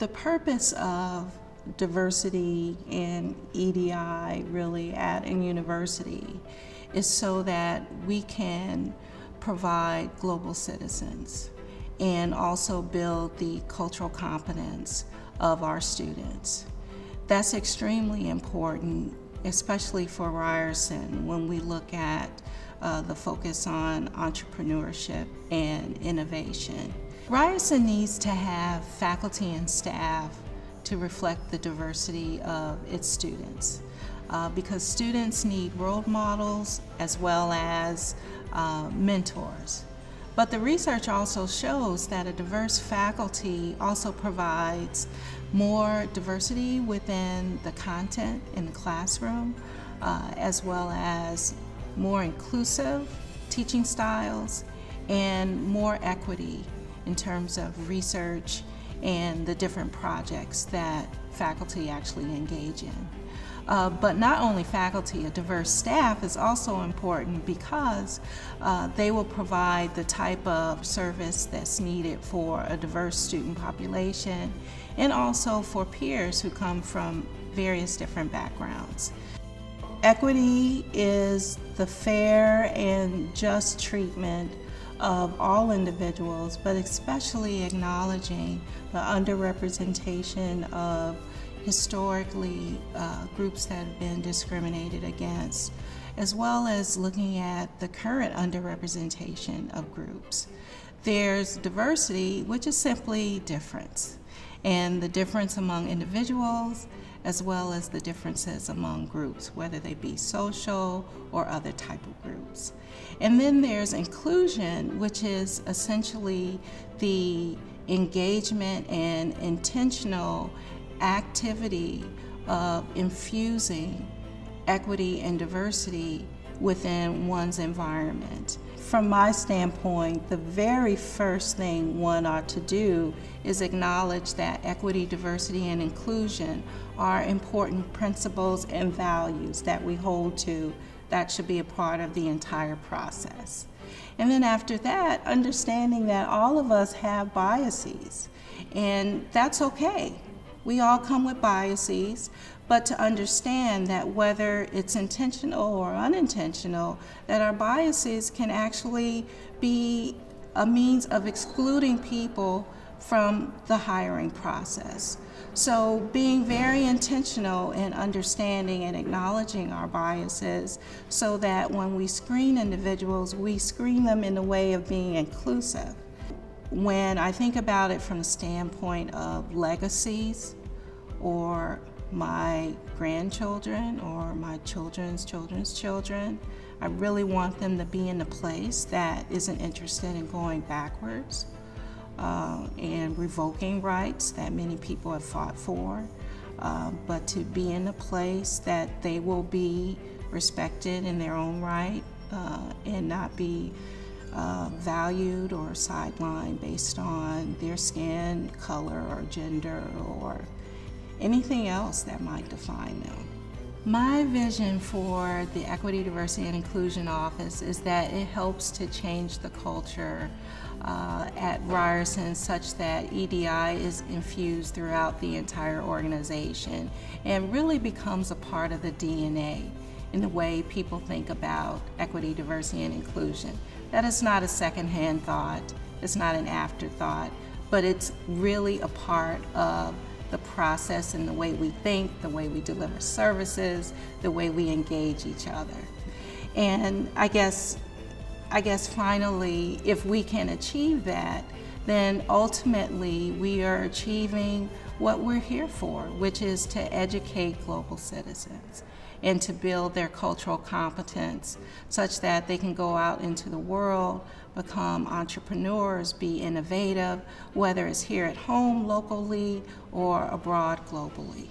The purpose of diversity and EDI really at a university is so that we can provide global citizens and also build the cultural competence of our students. That's extremely important, especially for Ryerson when we look at the focus on entrepreneurship and innovation. Ryerson needs to have faculty and staff to reflect the diversity of its students because students need role models as well as mentors. But the research also shows that a diverse faculty also provides more diversity within the content in the classroom, as well as more inclusive teaching styles and more equity in terms of research and the different projects that faculty actually engage in. But not only faculty, a diverse staff is also important because they will provide the type of service that's needed for a diverse student population and also for peers who come from various different backgrounds. Equity is the fair and just treatment of all individuals, but especially acknowledging the underrepresentation of historically groups that have been discriminated against, as well as looking at the current underrepresentation of groups. There's diversity, which is simply difference, and the difference among individuals as well as the differences among groups, whether they be social or other type of groups. And then there's inclusion, which is essentially the engagement and intentional activity of infusing equity and diversity within one's environment. From my standpoint, the very first thing one ought to do is acknowledge that equity, diversity, and inclusion are important principles and values that we hold to that should be a part of the entire process. And then after that, understanding that all of us have biases, and that's okay. We all come with biases, but to understand that whether it's intentional or unintentional, that our biases can actually be a means of excluding people from the hiring process. So being very intentional in understanding and acknowledging our biases so that when we screen individuals, we screen them in a way of being inclusive. When I think about it from the standpoint of legacies or my grandchildren or my children's children, I really want them to be in a place that isn't interested in going backwards and revoking rights that many people have fought for, but to be in a place that they will be respected in their own right and not be valued or sidelined based on their skin color or gender or anything else that might define them. My vision for the Equity, Diversity, and Inclusion Office is that it helps to change the culture at Ryerson such that EDI is infused throughout the entire organization and really becomes a part of the DNA in the way people think about equity, diversity, and inclusion. That is not a secondhand thought, it's not an afterthought, but it's really a part of the process and the way we think, the way we deliver services, the way we engage each other. And I guess finally, if we can achieve that, then ultimately we are achieving what we're here for, which is to educate global citizens and to build their cultural competence such that they can go out into the world, become entrepreneurs, be innovative, whether it's here at home locally or abroad globally.